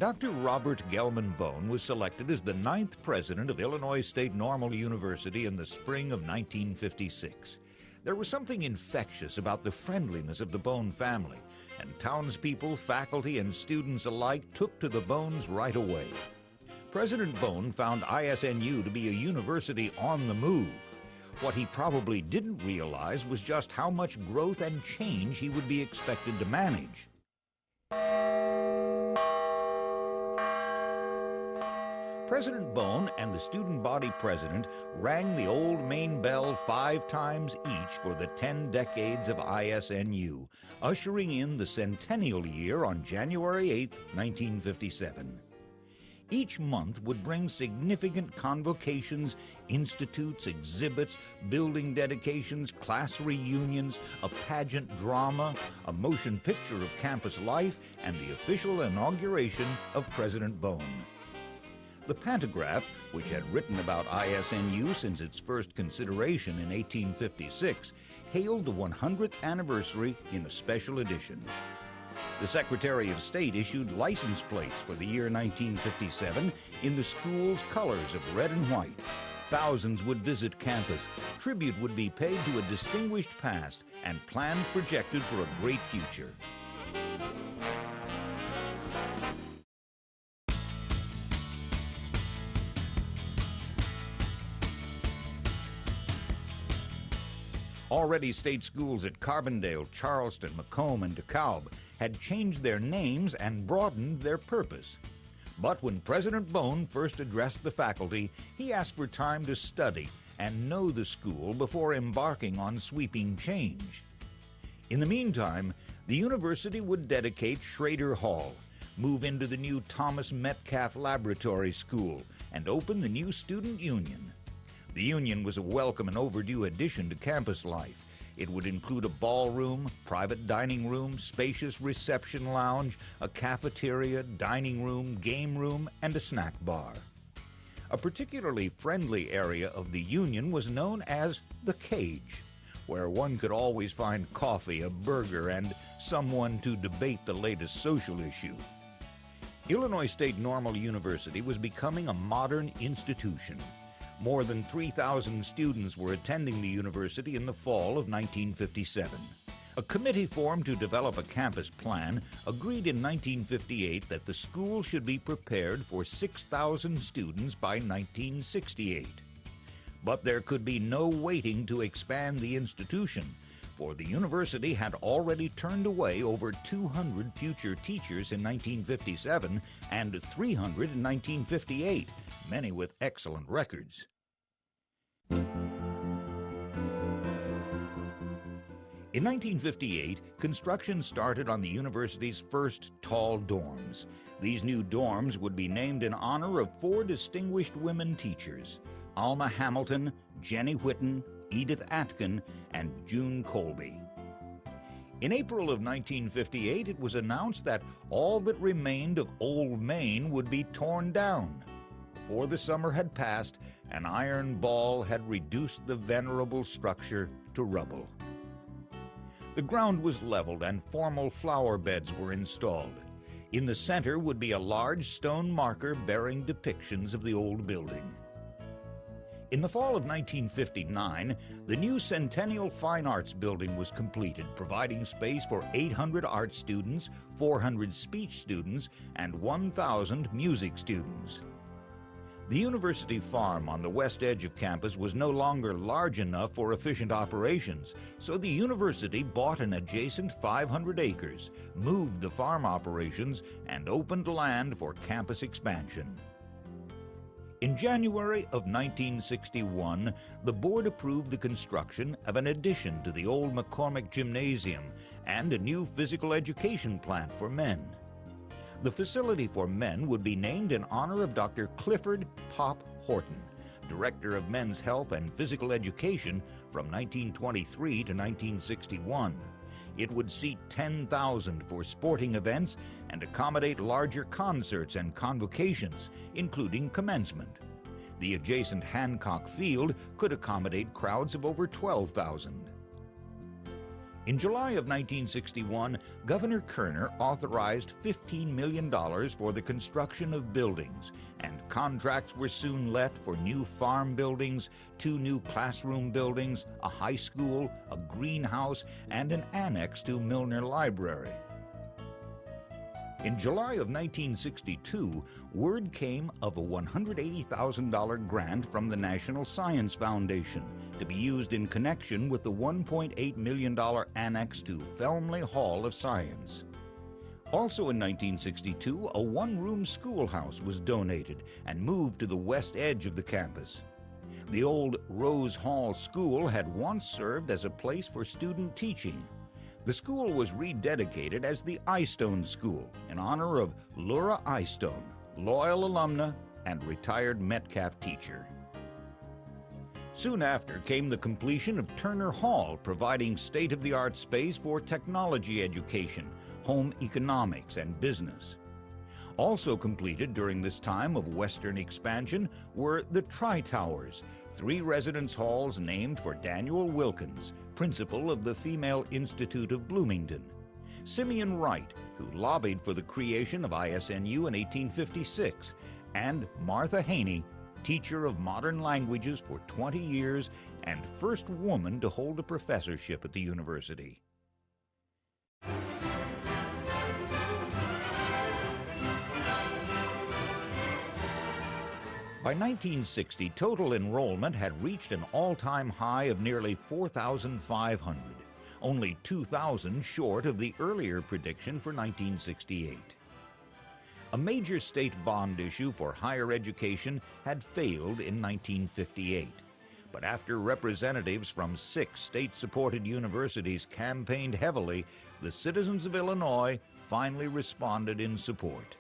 Dr. Robert Gelman Bone was selected as the 9th president of Illinois State Normal University in the spring of 1956. There was something infectious about the friendliness of the Bone family, and townspeople, faculty, and students alike took to the Bones right away. President Bone found ISNU to be a university on the move. What he probably didn't realize was just how much growth and change he would be expected to manage. President Bone and the student body president rang the old main bell 5 times each for the 10 decades of ISNU, ushering in the centennial year on January 8, 1957. Each month would bring significant convocations, institutes, exhibits, building dedications, class reunions, a pageant drama, a motion picture of campus life, and the official inauguration of President Bone. The Pantograph, which had written about ISNU since its first consideration in 1856, hailed the 100th anniversary in a special edition. The Secretary of State issued license plates for the year 1957 in the school's colors of red and white. Thousands would visit campus, tribute would be paid to a distinguished past, and plans projected for a great future. Already, state schools at Carbondale, Charleston, Macomb, and DeKalb had changed their names and broadened their purpose. But when President Bone first addressed the faculty, he asked for time to study and know the school before embarking on sweeping change. In the meantime, the university would dedicate Schrader Hall, move into the new Thomas Metcalf Laboratory School, and open the new Student Union. The Union was a welcome and overdue addition to campus life. It would include a ballroom, private dining room, spacious reception lounge, a cafeteria, dining room, game room, and a snack bar. A particularly friendly area of the Union was known as the Cage, where one could always find coffee, a burger, and someone to debate the latest social issue. Illinois State Normal University was becoming a modern institution. More than 3,000 students were attending the university in the fall of 1957. A committee formed to develop a campus plan agreed in 1958 that the school should be prepared for 6,000 students by 1968. But there could be no waiting to expand the institution, for the university had already turned away over 200 future teachers in 1957 and 300 in 1958, many with excellent records. In 1958, construction started on the university's first tall dorms. These new dorms would be named in honor of 4 distinguished women teachers: Alma Hamilton, Jenny Whitten, Edith Atkin, and June Colby. In April of 1958, it was announced that all that remained of Old Main would be torn down. Before the summer had passed, an iron ball had reduced the venerable structure to rubble. The ground was leveled and formal flower beds were installed. In the center would be a large stone marker bearing depictions of the old building. In the fall of 1959, the new Centennial Fine Arts Building was completed, providing space for 800 art students, 400 speech students, and 1,000 music students. The university farm on the west edge of campus was no longer large enough for efficient operations, so the university bought an adjacent 500 acres, moved the farm operations, and opened land for campus expansion. In January of 1961, the board approved the construction of an addition to the old McCormick Gymnasium and a new physical education plant for men. The facility for men would be named in honor of Dr. Clifford Pop Horton, Director of Men's Health and Physical Education from 1923 to 1961. It would seat 10,000 for sporting events and accommodate larger concerts and convocations, including commencement. The adjacent Hancock Field could accommodate crowds of over 12,000. In July of 1961, Governor Kerner authorized $15 million for the construction of buildings, and contracts were soon let for new farm buildings, 2 new classroom buildings, a high school, a greenhouse, and an annex to Milner Library. In July of 1962, word came of a $180,000 grant from the National Science Foundation to be used in connection with the $1.8 million annex to Felmley Hall of Science. Also in 1962, a one-room schoolhouse was donated and moved to the west edge of the campus. The old Rose Hall School had once served as a place for student teaching. The school was rededicated as the Eystone School in honor of Laura Eystone, loyal alumna and retired Metcalf teacher. Soon after came the completion of Turner Hall, providing state-of-the-art space for technology education, home economics, and business. Also completed during this time of Western expansion were the Tri-Towers, 3 residence halls named for Daniel Wilkins, principal of the Female Institute of Bloomington, Simeon Wright, who lobbied for the creation of ISNU in 1856, and Martha Haney, teacher of modern languages for 20 years and first woman to hold a professorship at the university. By 1960, total enrollment had reached an all-time high of nearly 4,500, only 2,000 short of the earlier prediction for 1968. A major state bond issue for higher education had failed in 1958, but after representatives from 6 state-supported universities campaigned heavily, the citizens of Illinois finally responded in support.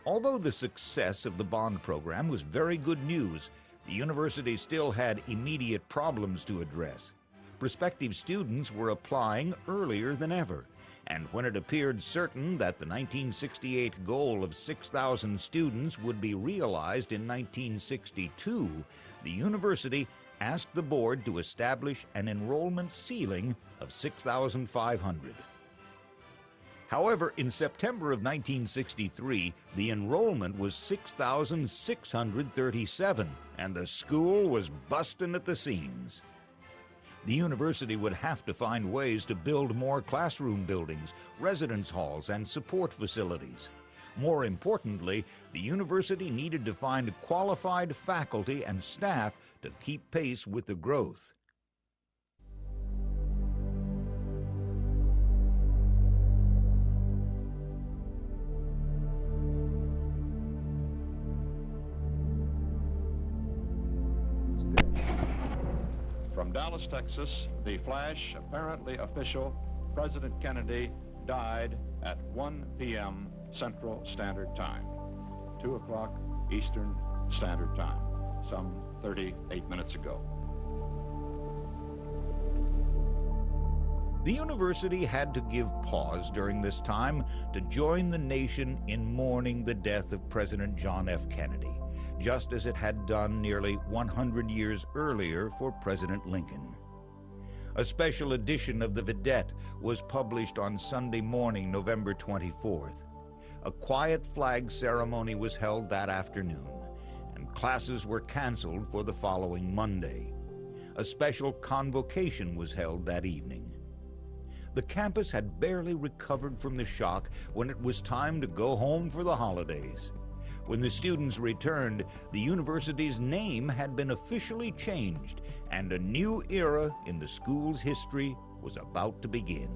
Although the success of the bond program was very good news, the university still had immediate problems to address. Prospective students were applying earlier than ever, and when it appeared certain that the 1968 goal of 6,000 students would be realized in 1962, the university asked the board to establish an enrollment ceiling of 6,500. However, in September of 1963, the enrollment was 6,637, and the school was busting at the seams. The university would have to find ways to build more classroom buildings, residence halls, and support facilities. More importantly, the university needed to find qualified faculty and staff to keep pace with the growth. From Dallas, Texas, the flash, apparently official, President Kennedy died at 1 p.m. Central Standard Time, 2 o'clock Eastern Standard Time, some 38 minutes ago. The university had to give pause during this time to join the nation in mourning the death of President John F. Kennedy, just as it had done nearly 100 years earlier for President Lincoln. A special edition of the Vidette was published on Sunday morning, November 24th. A quiet flag ceremony was held that afternoon, and classes were canceled for the following Monday. A special convocation was held that evening. The campus had barely recovered from the shock when it was time to go home for the holidays. When the students returned, the university's name had been officially changed, and a new era in the school's history was about to begin.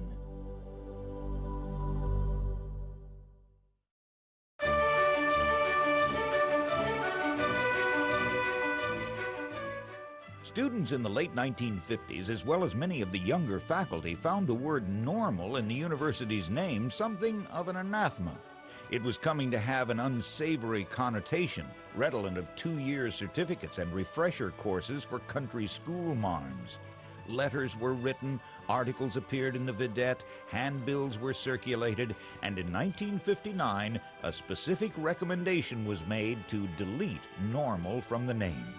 Students in the late 1950s, as well as many of the younger faculty, found the word normal in the university's name something of an anathema. It was coming to have an unsavory connotation, redolent of 2-year certificates and refresher courses for country school marms. Letters were written, articles appeared in the Vidette, handbills were circulated, and in 1959, a specific recommendation was made to delete normal from the name.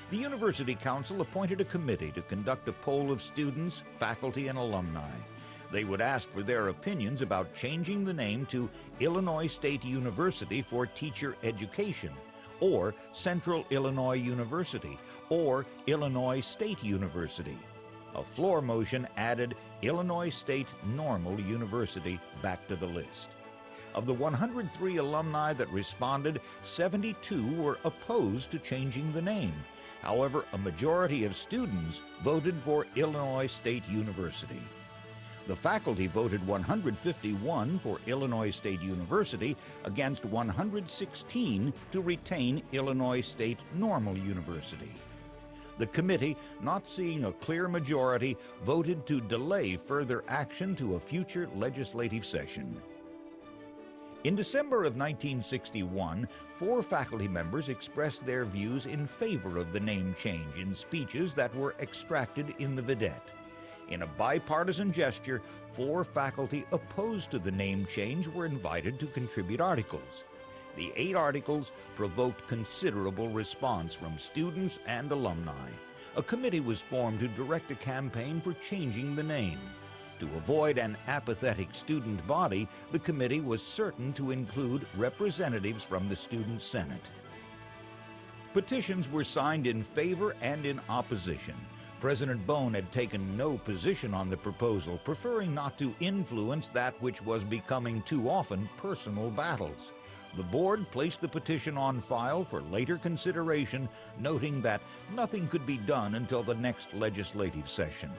The University Council appointed a committee to conduct a poll of students, faculty, and alumni. They would ask for their opinions about changing the name to Illinois State University for Teacher Education, or Central Illinois University, or Illinois State University. A floor motion added Illinois State Normal University back to the list. Of the 103 alumni that responded, 72 were opposed to changing the name. However, a majority of students voted for Illinois State University. The faculty voted 151 for Illinois State University against 116 to retain Illinois State Normal University. The committee, not seeing a clear majority, voted to delay further action to a future legislative session. In December of 1961, 4 faculty members expressed their views in favor of the name change in speeches that were extracted in the Vidette. In a bipartisan gesture, 4 faculty opposed to the name change were invited to contribute articles. The 8 articles provoked considerable response from students and alumni. A committee was formed to direct a campaign for changing the name. To avoid an apathetic student body, the committee was certain to include representatives from the Student Senate. Petitions were signed in favor and in opposition. President Bone had taken no position on the proposal, preferring not to influence that which was becoming too often personal battles. The board placed the petition on file for later consideration, noting that nothing could be done until the next legislative session.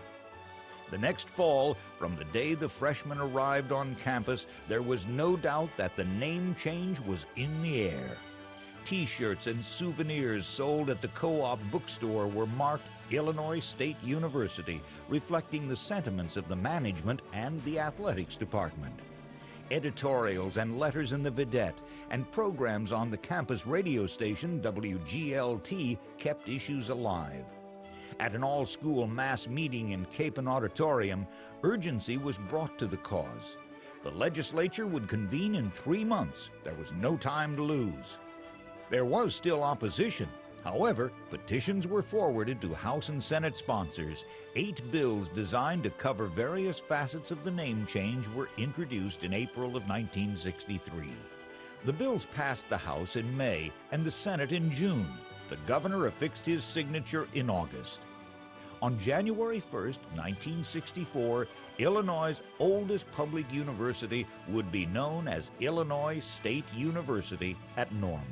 The next fall, from the day the freshmen arrived on campus, there was no doubt that the name change was in the air. T-shirts and souvenirs sold at the Co-op bookstore were marked Illinois State University, reflecting the sentiments of the management and the athletics department. Editorials and letters in the Vidette and programs on the campus radio station WGLT kept issues alive. At an all-school mass meeting in Capon Auditorium, urgency was brought to the cause. The legislature would convene in 3 months. There was no time to lose. There was still opposition. However, petitions were forwarded to House and Senate sponsors. 8 bills designed to cover various facets of the name change were introduced in April of 1963. The bills passed the House in May and the Senate in June. The governor affixed his signature in August. On January 1st, 1964, Illinois' oldest public university would be known as Illinois State University at Normal.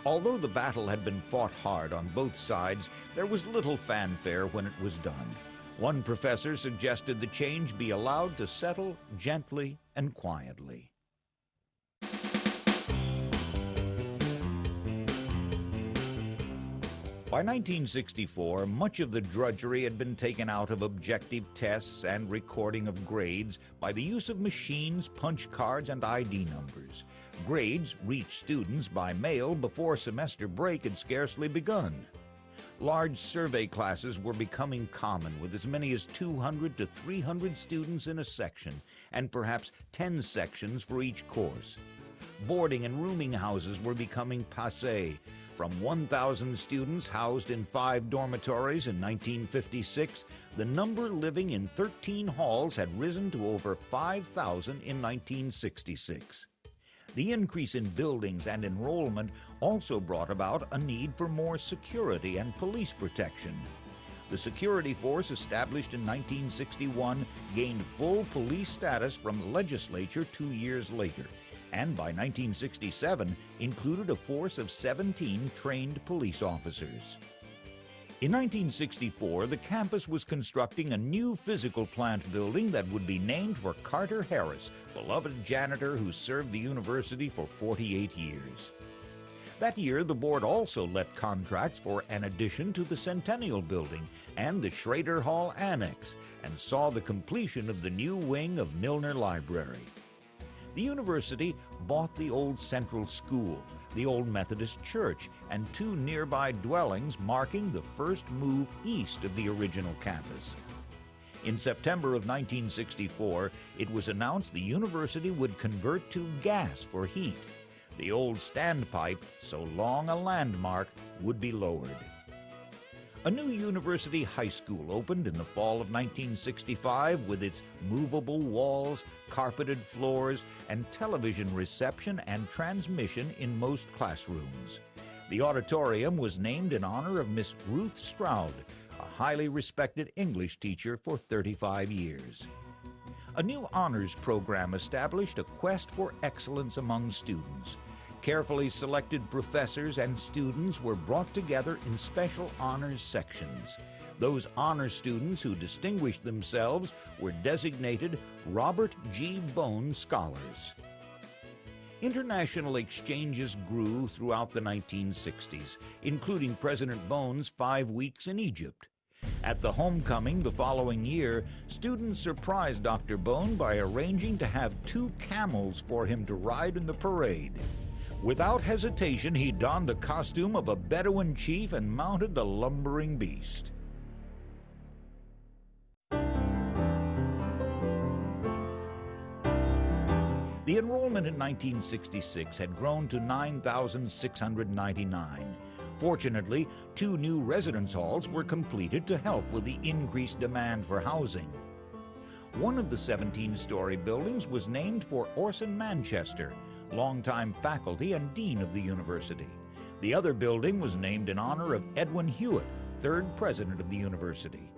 Although the battle had been fought hard on both sides, there was little fanfare when it was done. One professor suggested the change be allowed to settle gently and quietly. By 1964, much of the drudgery had been taken out of objective tests and recording of grades by the use of machines, punch cards, and ID numbers. Grades reached students by mail before semester break had scarcely begun. Large survey classes were becoming common, with as many as 200 to 300 students in a section, and perhaps 10 sections for each course. Boarding and rooming houses were becoming passé. From 1,000 students housed in 5 dormitories in 1956, the number living in 13 halls had risen to over 5,000 in 1966. The increase in buildings and enrollment also brought about a need for more security and police protection. The security force established in 1961 gained full police status from the legislature 2 years later, and by 1967 included a force of 17 trained police officers. In 1964, the campus was constructing a new physical plant building that would be named for Carter Harris, beloved janitor who served the university for 48 years. That year, the board also let contracts for an addition to the Centennial Building and the Schrader Hall Annex, and saw the completion of the new wing of Milner Library. The university bought the old Central School, the old Methodist Church, and 2 nearby dwellings, marking the first move east of the original campus. In September of 1964, it was announced the university would convert to gas for heat. The old standpipe, so long a landmark, would be lowered. A new university high school opened in the fall of 1965 with its movable walls, carpeted floors, and television reception and transmission in most classrooms. The auditorium was named in honor of Miss Ruth Stroud, a highly respected English teacher for 35 years. A new honors program established a quest for excellence among students. Carefully selected professors and students were brought together in special honors sections. Those honor students who distinguished themselves were designated Robert G. Bone Scholars. International exchanges grew throughout the 1960s, including President Bone's 5 weeks in Egypt. At the homecoming the following year, students surprised Dr. Bone by arranging to have 2 camels for him to ride in the parade. Without hesitation, he donned the costume of a Bedouin chief and mounted the lumbering beast. The enrollment in 1966 had grown to 9,699. Fortunately, 2 new residence halls were completed to help with the increased demand for housing. One of the 17-story buildings was named for Orson Manchester, longtime faculty and dean of the university. The other building was named in honor of Edwin Hewitt, 3rd president of the university.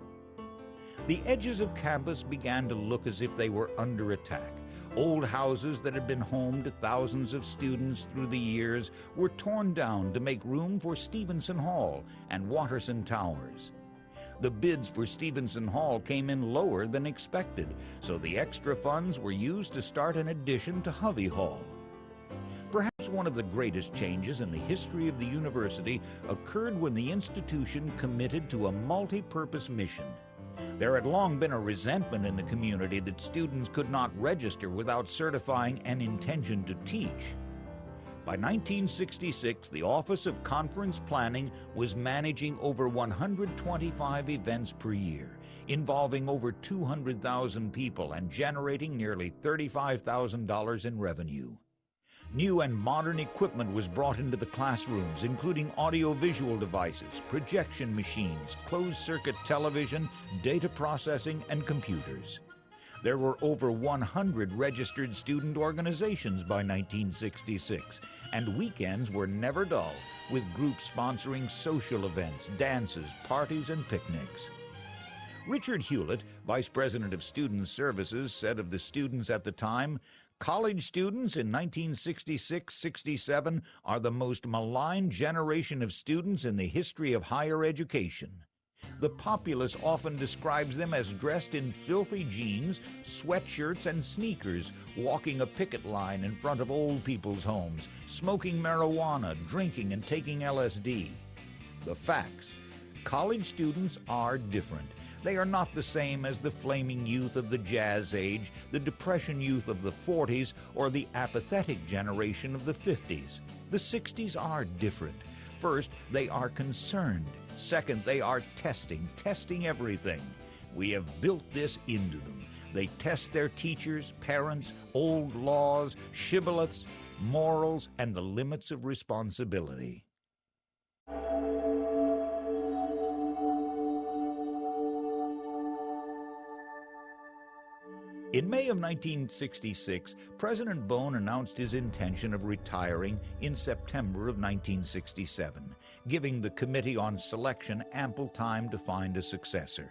The edges of campus began to look as if they were under attack. Old houses that had been home to thousands of students through the years were torn down to make room for Stevenson Hall and Watterson Towers. The bids for Stevenson Hall came in lower than expected, so the extra funds were used to start an addition to Hovey Hall. Perhaps one of the greatest changes in the history of the university occurred when the institution committed to a multi-purpose mission. There had long been a resentment in the community that students could not register without certifying an intention to teach. By 1966, the Office of Conference Planning was managing over 125 events per year, involving over 200,000 people and generating nearly $35,000 in revenue. New and modern equipment was brought into the classrooms, including audiovisual devices, projection machines, closed-circuit television, data processing, and computers. There were over 100 registered student organizations by 1966, and weekends were never dull, with groups sponsoring social events, dances, parties, and picnics. Richard Hewlett, Vice President of Student Services, said of the students at the time, "College students in 1966-67 are the most maligned generation of students in the history of higher education. The populace often describes them as dressed in filthy jeans, sweatshirts, and sneakers, walking a picket line in front of old people's homes, smoking marijuana, drinking, and taking LSD. The facts: college students are different. They are not the same as the flaming youth of the Jazz Age, the Depression youth of the 40s, or the apathetic generation of the 50s. The 60s are different. First, they are concerned. Second, they are testing everything. We have built this into them. They test their teachers, parents, old laws, shibboleths, morals, and the limits of responsibility." In May of 1966, President Bone announced his intention of retiring in September of 1967, giving the Committee on Selection ample time to find a successor.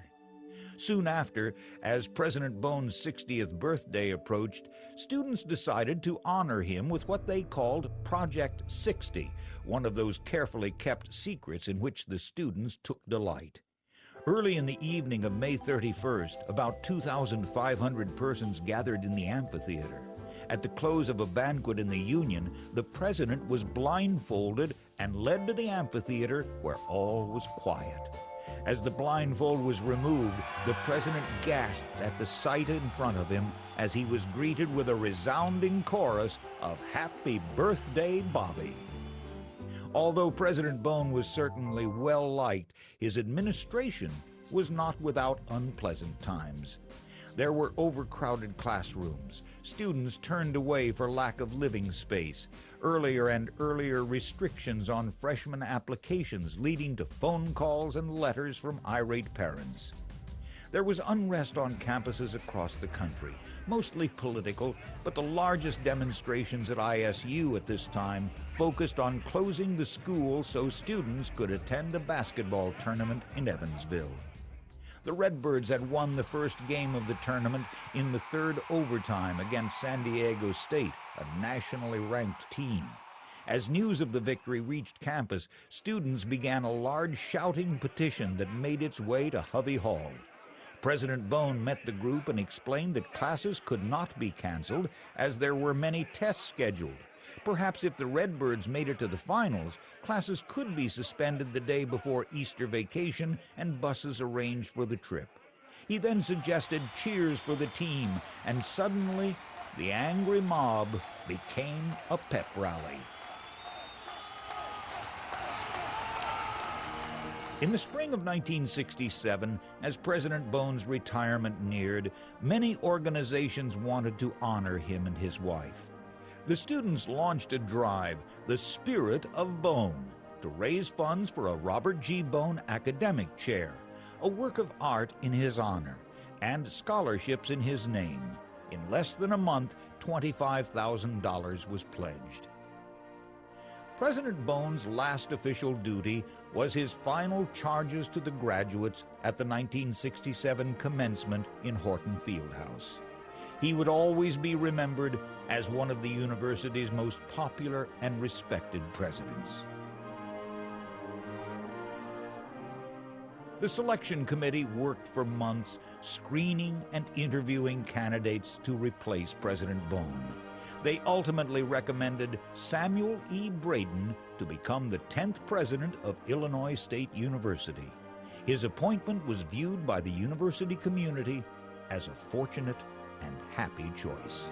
Soon after, as President Bone's 60th birthday approached, students decided to honor him with what they called Project 60, one of those carefully kept secrets in which the students took delight. Early in the evening of May 31st, about 2,500 persons gathered in the amphitheater. At the close of a banquet in the Union, the president was blindfolded and led to the amphitheater where all was quiet. As the blindfold was removed, the president gasped at the sight in front of him as he was greeted with a resounding chorus of "Happy Birthday, Bobby." Although President Bone was certainly well-liked, his administration was not without unpleasant times. There were overcrowded classrooms, students turned away for lack of living space, earlier and earlier restrictions on freshman applications leading to phone calls and letters from irate parents. There was unrest on campuses across the country, mostly political, but the largest demonstrations at ISU at this time focused on closing the school so students could attend a basketball tournament in Evansville. The Redbirds had won the first game of the tournament in the third overtime against San Diego State, a nationally ranked team. As news of the victory reached campus, students began a large shouting petition that made its way to Hovey Hall. President Bone met the group and explained that classes could not be canceled as there were many tests scheduled. Perhaps if the Redbirds made it to the finals, classes could be suspended the day before Easter vacation and buses arranged for the trip. He then suggested cheers for the team, and suddenly the angry mob became a pep rally. In the spring of 1967, as President Bone's retirement neared, many organizations wanted to honor him and his wife. The students launched a drive, The Spirit of Bone, to raise funds for a Robert G. Bone Academic Chair, a work of art in his honor, and scholarships in his name. In less than a month, $25,000 was pledged. President Bone's last official duty was his final charges to the graduates at the 1967 commencement in Horton Fieldhouse. He would always be remembered as one of the university's most popular and respected presidents. The selection committee worked for months, screening and interviewing candidates to replace President Bone. They ultimately recommended Samuel E. Braden to become the 10th president of Illinois State University. His appointment was viewed by the university community as a fortunate and happy choice.